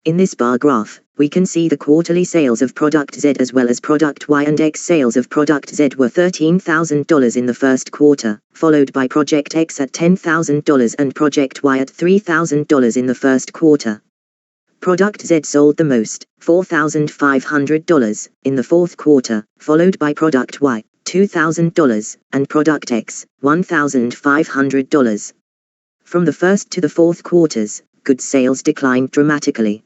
In this bar graph, we can see the quarterly sales of product Z as well as product Y, and X sales of product Z were $13,000 in the first quarter, followed by Project X at $10,000 and Project Y at $3,000 in the first quarter. Product Z sold the most, $4,500, in the fourth quarter, followed by Product Y, $2,000, and Product X, $1,500. From the first to the fourth quarters, goods sales declined dramatically.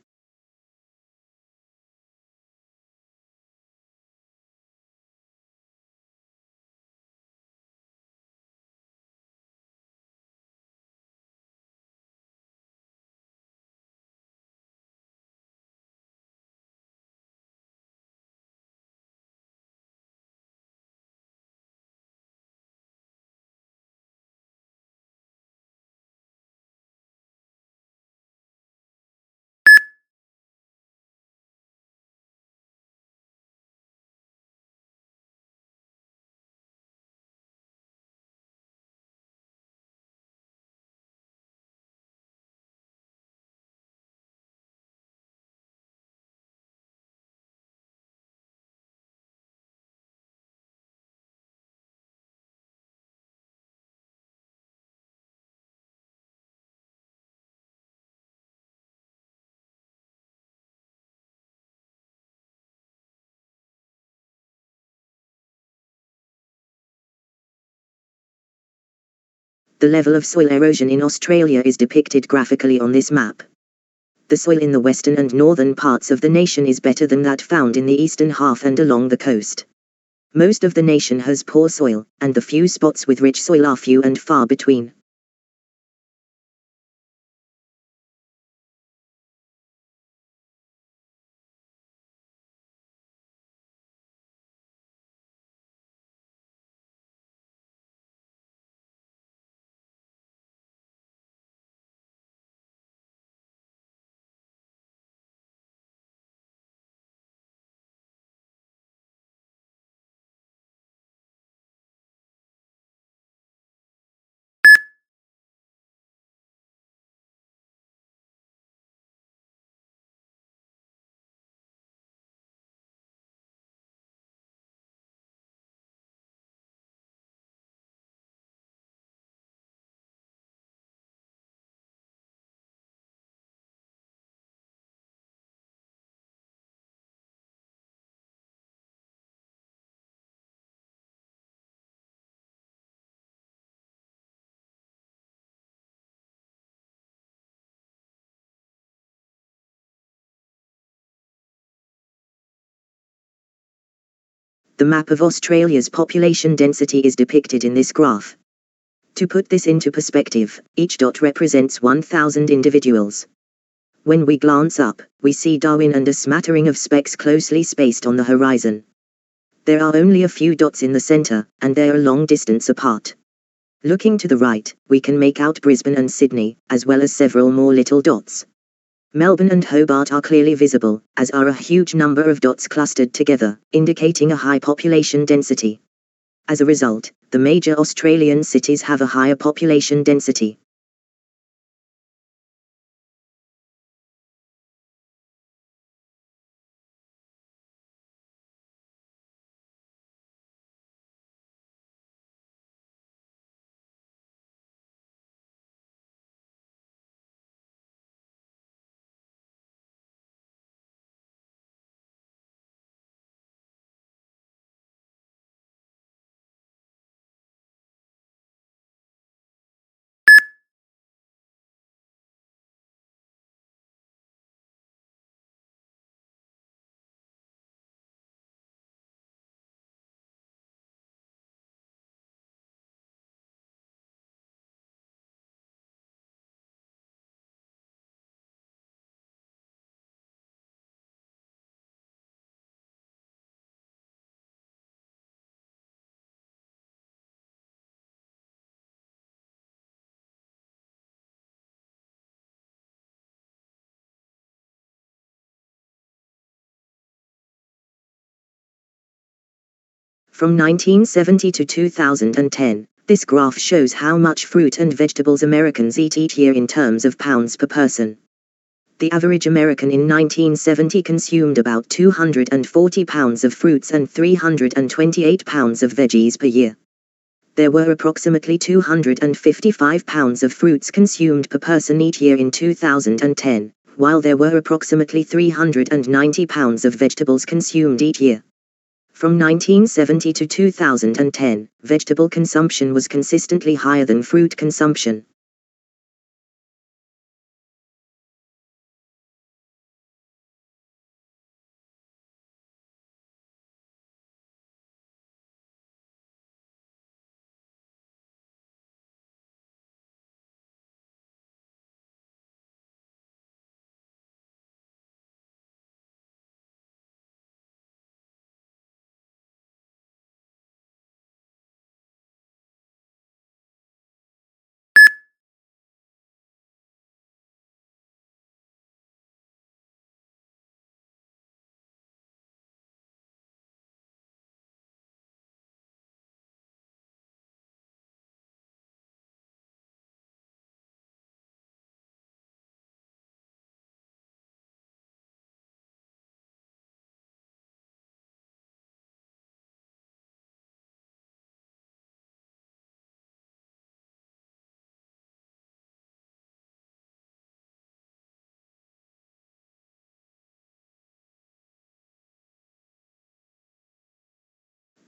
The level of soil erosion in Australia is depicted graphically on this map. The soil in the western and northern parts of the nation is better than that found in the eastern half and along the coast. Most of the nation has poor soil, and the few spots with rich soil are few and far between. The map of Australia's population density is depicted in this graph. To put this into perspective, each dot represents 1,000 individuals. When we glance up, we see Darwin and a smattering of specks closely spaced on the horizon. There are only a few dots in the center, and they are a long distance apart. Looking to the right, we can make out Brisbane and Sydney, as well as several more little dots. Melbourne and Hobart are clearly visible, as are a huge number of dots clustered together, indicating a high population density. As a result, the major Australian cities have a higher population density. From 1970 to 2010, this graph shows how much fruit and vegetables Americans eat each year in terms of pounds per person. The average American in 1970 consumed about 240 pounds of fruits and 328 pounds of veggies per year. There were approximately 255 pounds of fruits consumed per person each year in 2010, while there were approximately 390 pounds of vegetables consumed each year. From 1970 to 2010, vegetable consumption was consistently higher than fruit consumption.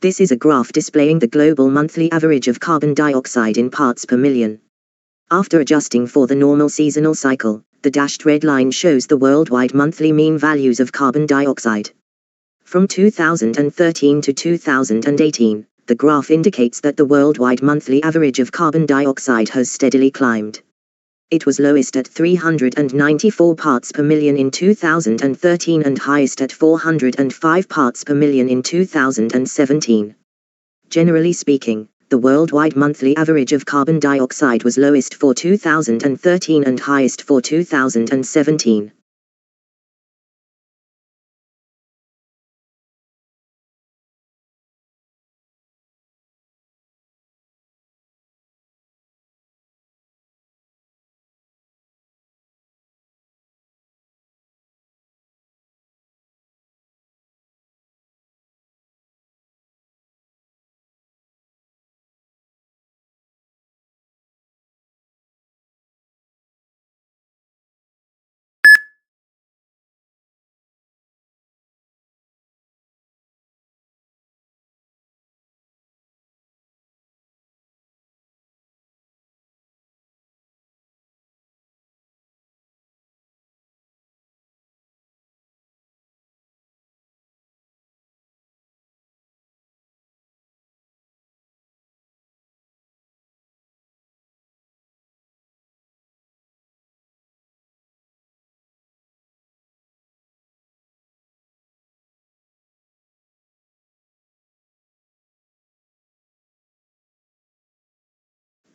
This is a graph displaying the global monthly average of carbon dioxide in parts per million. After adjusting for the normal seasonal cycle, the dashed red line shows the worldwide monthly mean values of carbon dioxide. From 2013 to 2018, the graph indicates that the worldwide monthly average of carbon dioxide has steadily climbed. It was lowest at 394 parts per million in 2013 and highest at 405 parts per million in 2017. Generally speaking, the worldwide monthly average of carbon dioxide was lowest for 2013 and highest for 2017.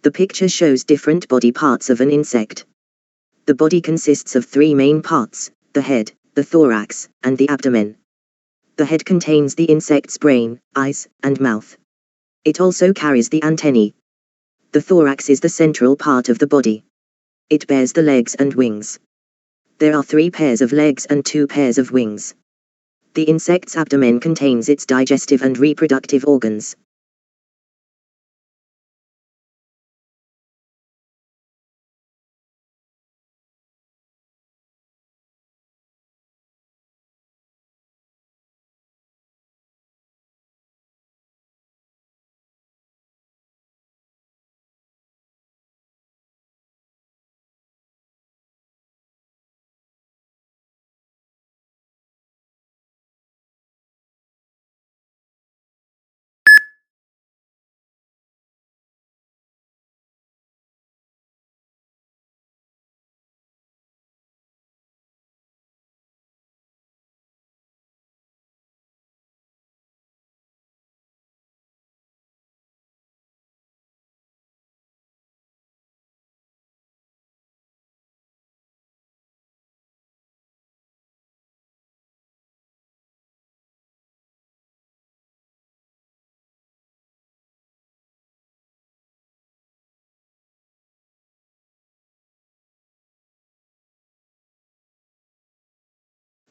The picture shows different body parts of an insect. The body consists of three main parts: the head, the thorax, and the abdomen. The head contains the insect's brain, eyes, and mouth. It also carries the antennae. The thorax is the central part of the body. It bears the legs and wings. There are 3 pairs of legs and 2 pairs of wings. The insect's abdomen contains its digestive and reproductive organs.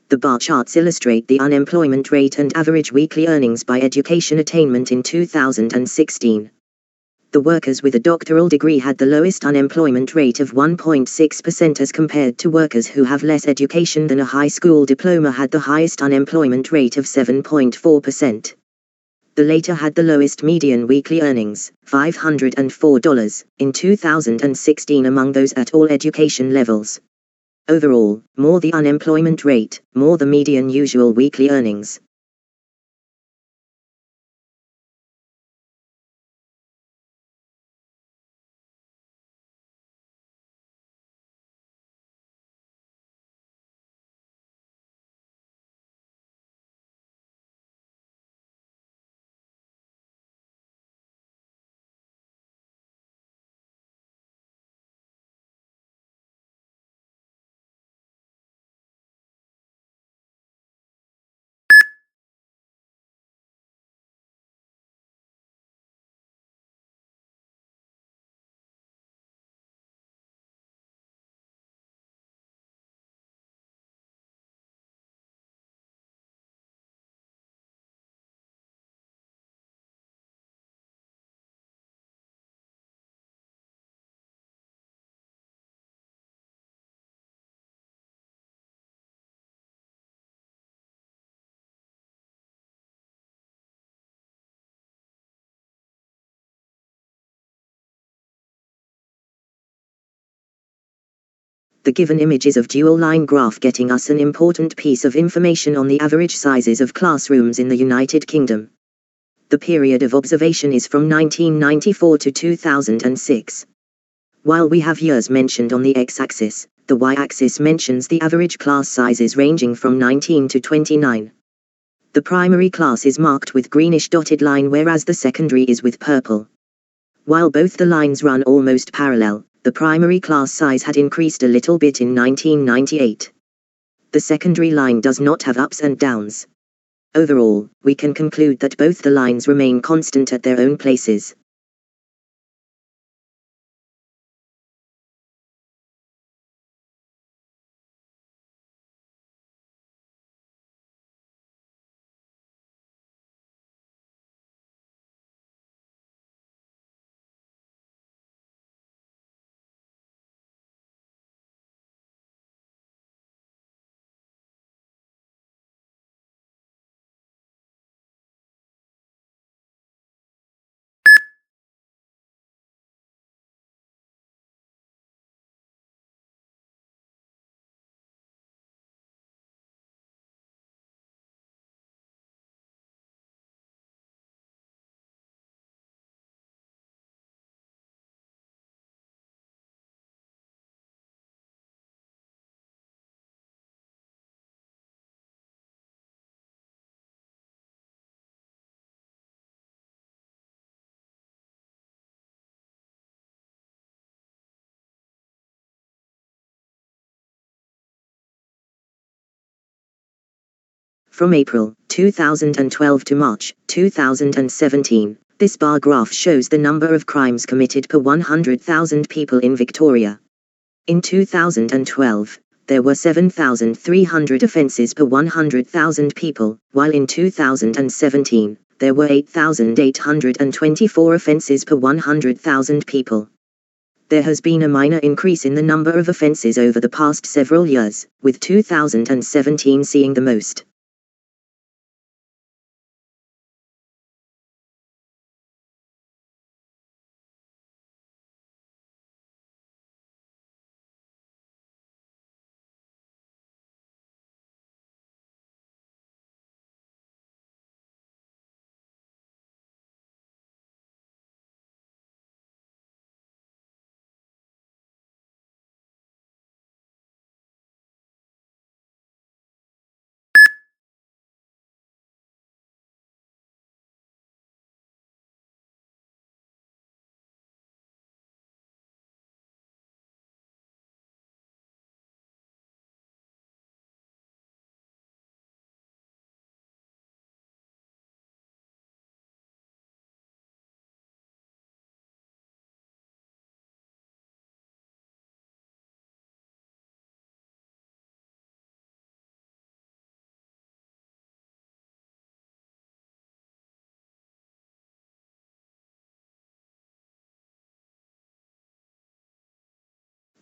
The bar charts illustrate the unemployment rate and average weekly earnings by education attainment in 2016. The workers with a doctoral degree had the lowest unemployment rate of 1.6% as compared to workers who have less education than a high school diploma had the highest unemployment rate of 7.4%. The latter had the lowest median weekly earnings, $504, in 2016 among those at all education levels. Overall, more the unemployment rate, more the median usual weekly earnings. The given image is of dual line graph getting us an important piece of information on the average sizes of classrooms in the United Kingdom. The period of observation is from 1994 to 2006. While we have years mentioned on the x-axis, the y-axis mentions the average class sizes ranging from 19 to 29. The primary class is marked with greenish dotted line whereas the secondary is with purple. While both the lines run almost parallel, the primary class size had increased a little bit in 1998. The secondary line does not have ups and downs. Overall, we can conclude that both the lines remain constant at their own places. From April 2012 to March 2017, this bar graph shows the number of crimes committed per 100,000 people in Victoria. In 2012, there were 7,300 offences per 100,000 people, while in 2017, there were 8,824 offences per 100,000 people. There has been a minor increase in the number of offences over the past several years, with 2017 seeing the most.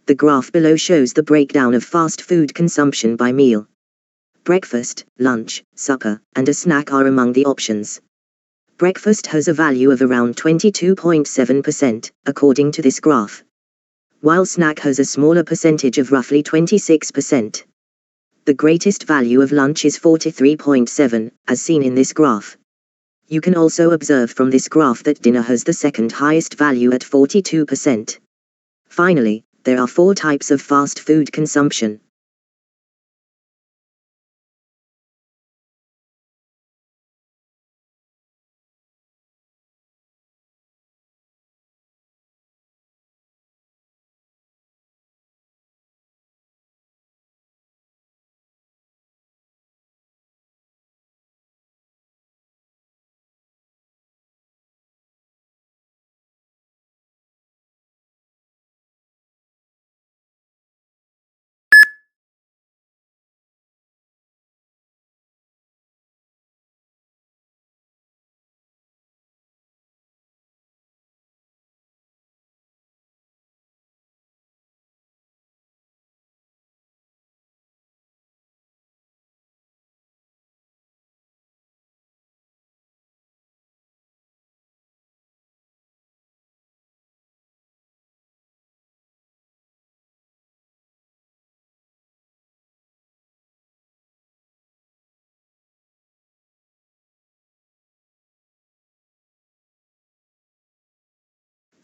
The graph below shows the breakdown of fast food consumption by meal. Breakfast, lunch, supper, and a snack are among the options. Breakfast has a value of around 22.7%, according to this graph, while snack has a smaller percentage of roughly 26%. The greatest value of lunch is 43.7, as seen in this graph. You can also observe from this graph that dinner has the second highest value at 42%. Finally, there are 4 types of fast food consumption.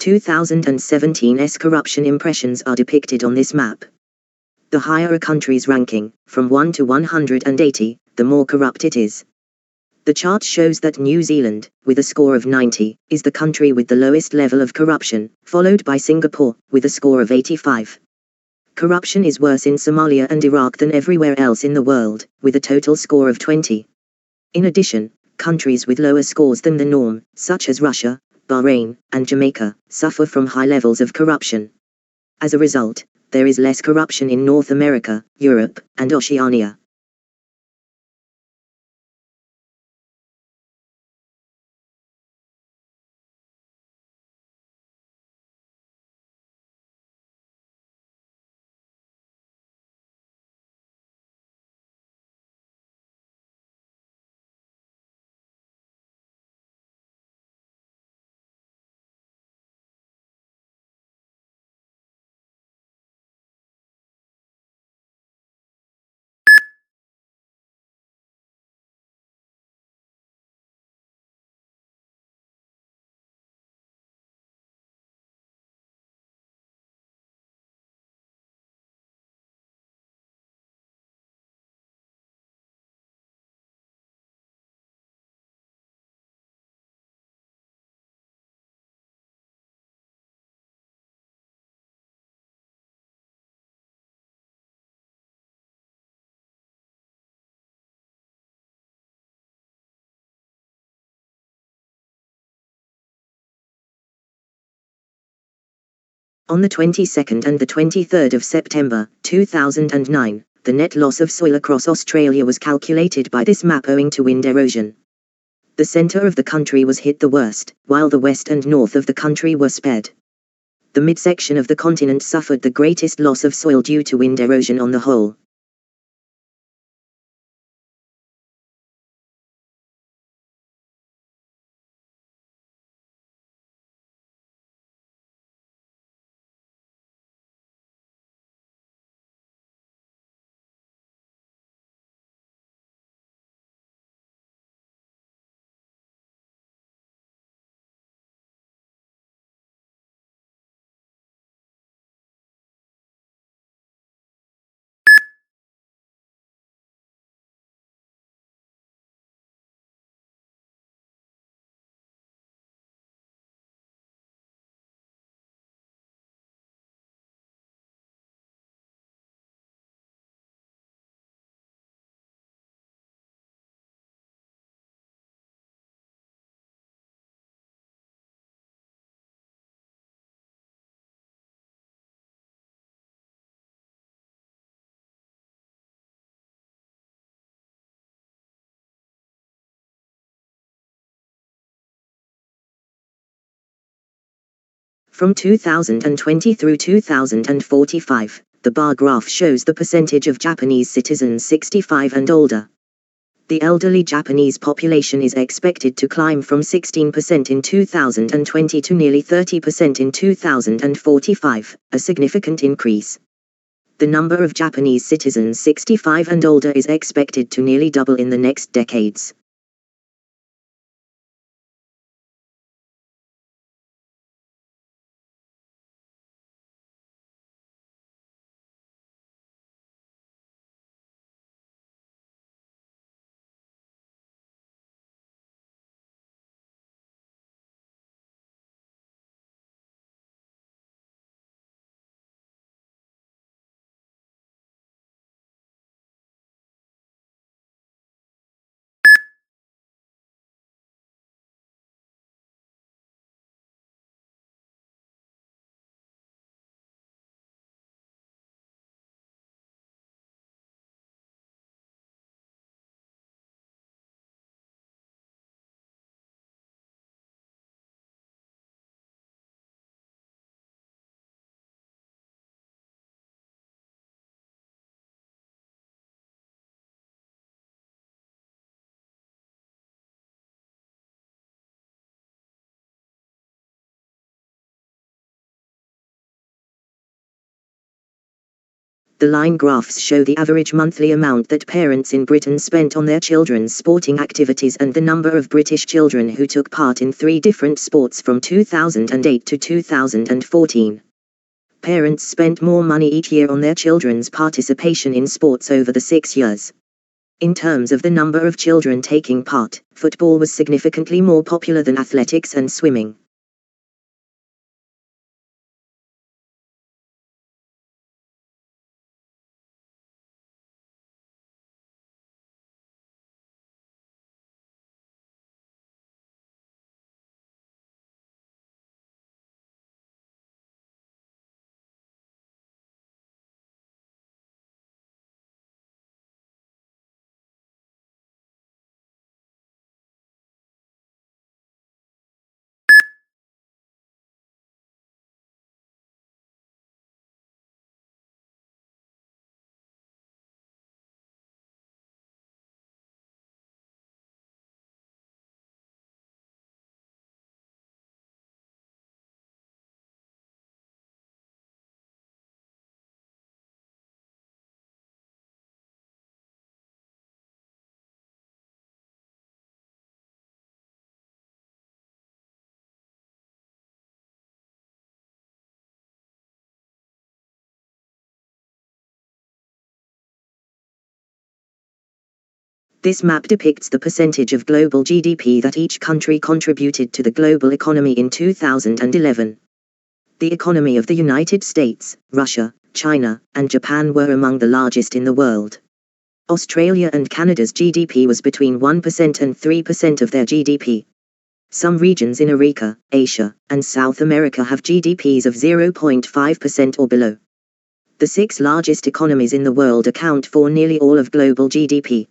(2017's corruption impressions are depicted on this map. The higher a country's ranking, from 1 to 180, the more corrupt it is. The chart shows that New Zealand, with a score of 90, is the country with the lowest level of corruption, followed by Singapore, with a score of 85. Corruption is worse in Somalia and Iraq than everywhere else in the world, with a total score of 20. In addition, countries with lower scores than the norm, such as Russia, Bahrain, and Jamaica, suffer from high levels of corruption. As a result, there is less corruption in North America, Europe, and Oceania. On the 22nd and the 23rd of September, 2009, the net loss of soil across Australia was calculated by this map owing to wind erosion. The centre of the country was hit the worst, while the west and north of the country were spared. The midsection of the continent suffered the greatest loss of soil due to wind erosion on the whole. From 2020 through 2045, the bar graph shows the percentage of Japanese citizens 65 and older. The elderly Japanese population is expected to climb from 16% in 2020 to nearly 30% in 2045, a significant increase. The number of Japanese citizens 65 and older is expected to nearly double in the next decades. The line graphs show the average monthly amount that parents in Britain spent on their children's sporting activities and the number of British children who took part in 3 different sports from 2008 to 2014. Parents spent more money each year on their children's participation in sports over the 6 years. In terms of the number of children taking part, football was significantly more popular than athletics and swimming. This map depicts the percentage of global GDP that each country contributed to the global economy in 2011. The economy of the United States, Russia, China, and Japan were among the largest in the world. Australia and Canada's GDP was between 1% and 3% of their GDP. Some regions in Africa, Asia, and South America have GDPs of 0.5% or below. The 6 largest economies in the world account for nearly all of global GDP.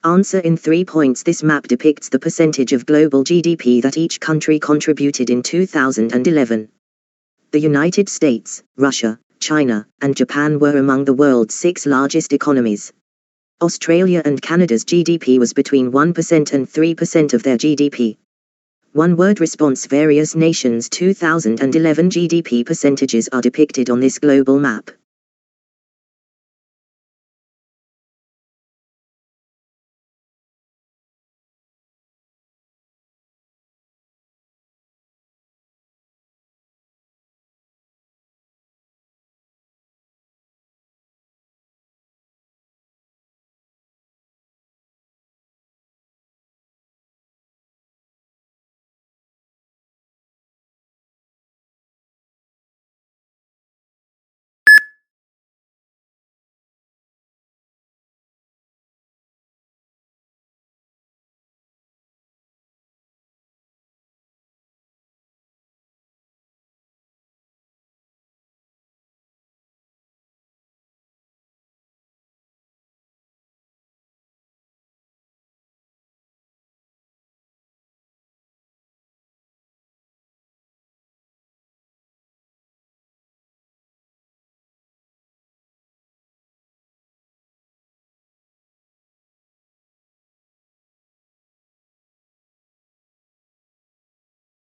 Answer in 3 points. This map depicts the percentage of global GDP that each country contributed in 2011. The United States, Russia, China, and Japan were among the world's 6 largest economies. Australia and Canada's GDP was between 1% and 3% of their GDP. One-word response. Various nations' 2011 GDP percentages are depicted on this global map.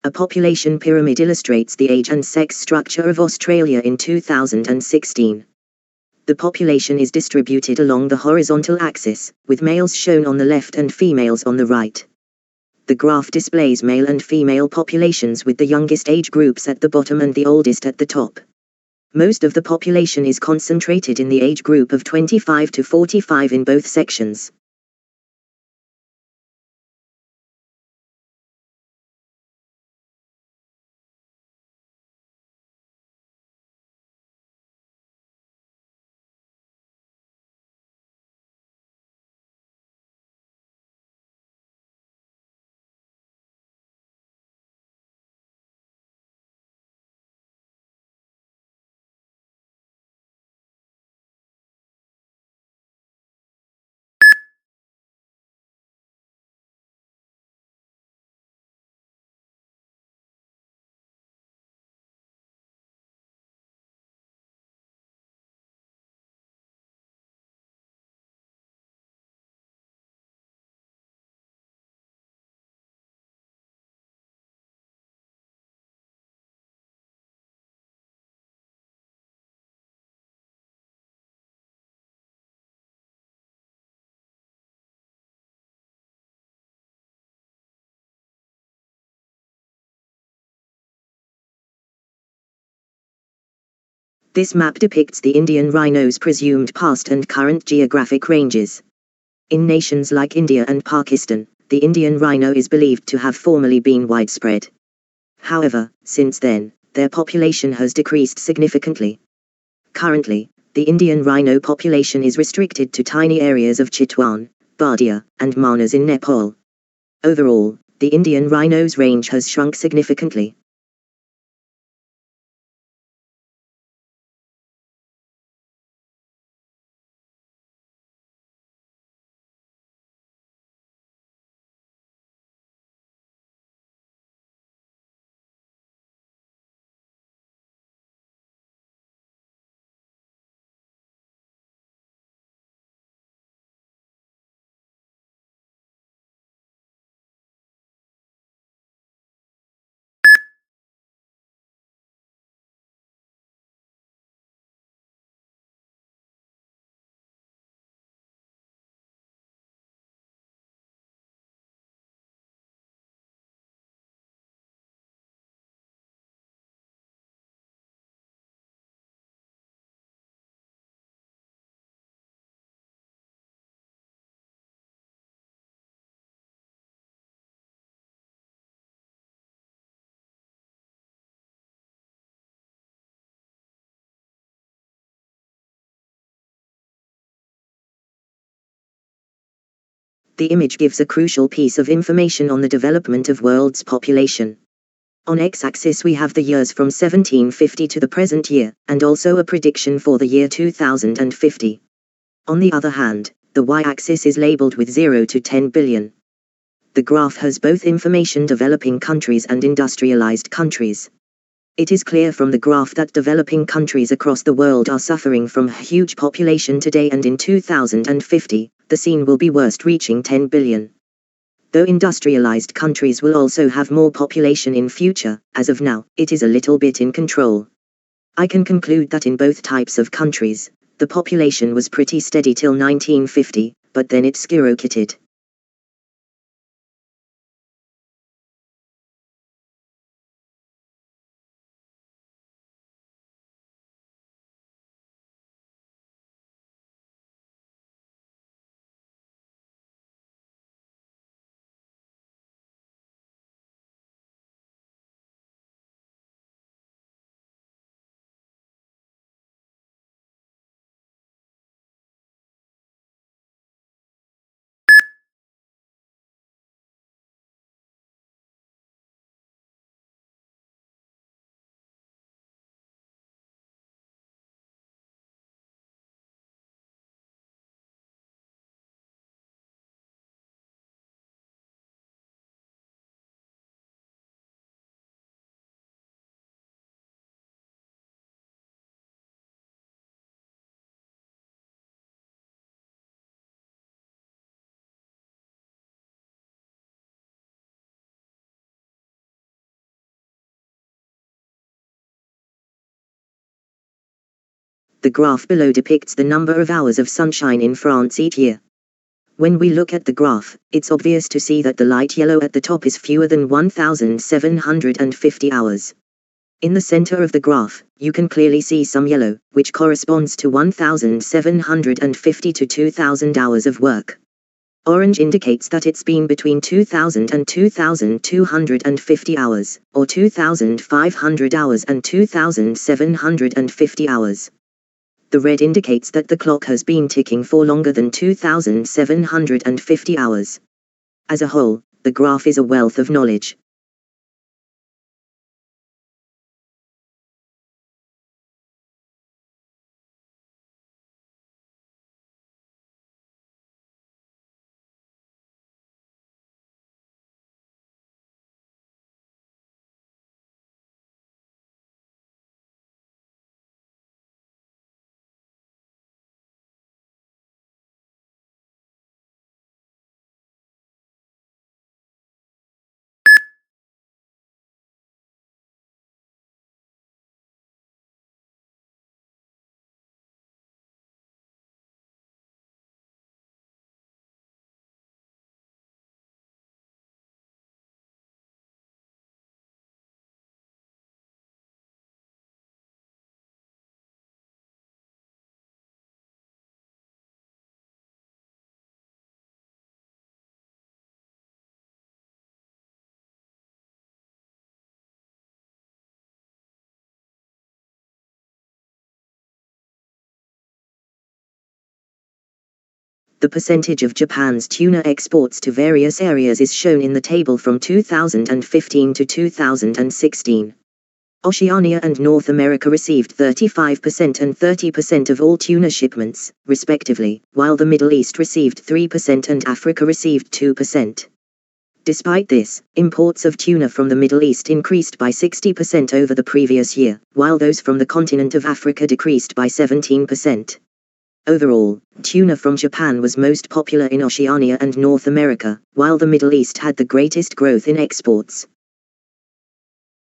A population pyramid illustrates the age and sex structure of Australia in 2016. The population is distributed along the horizontal axis, with males shown on the left and females on the right. The graph displays male and female populations with the youngest age groups at the bottom and the oldest at the top. Most of the population is concentrated in the age group of 25 to 45 in both sections. This map depicts the Indian rhino's presumed past and current geographic ranges. In nations like India and Pakistan, the Indian rhino is believed to have formerly been widespread. However, since then, their population has decreased significantly. Currently, the Indian rhino population is restricted to tiny areas of Chitwan, Bardia, and Manas in Nepal. Overall, the Indian rhino's range has shrunk significantly. The image gives a crucial piece of information on the development of world's population. On x-axis we have the years from 1750 to the present year, and also a prediction for the year 2050. On the other hand, the y-axis is labeled with 0 to 10 billion. The graph has both information developing countries and industrialized countries. It is clear from the graph that developing countries across the world are suffering from a huge population today, and in 2050, the scene will be worst, reaching 10 billion. Though industrialized countries will also have more population in future, as of now, it is a little bit in control. I can conclude that in both types of countries, the population was pretty steady till 1950, but then it skyrocketed. The graph below depicts the number of hours of sunshine in France each year. When we look at the graph, it's obvious to see that the light yellow at the top is fewer than 1,750 hours. In the center of the graph, you can clearly see some yellow, which corresponds to 1,750 to 2,000 hours of work. Orange indicates that it's been between 2,000 and 2,250 hours, or 2,500 hours and 2,750 hours. The red indicates that the clock has been ticking for longer than 2,750 hours. As a whole, the graph is a wealth of knowledge. The percentage of Japan's tuna exports to various areas is shown in the table from 2015 to 2016. Oceania and North America received 35% and 30% of all tuna shipments, respectively, while the Middle East received 3% and Africa received 2%. Despite this, imports of tuna from the Middle East increased by 60% over the previous year, while those from the continent of Africa decreased by 17%. Overall, tuna from Japan was most popular in Oceania and North America, while the Middle East had the greatest growth in exports.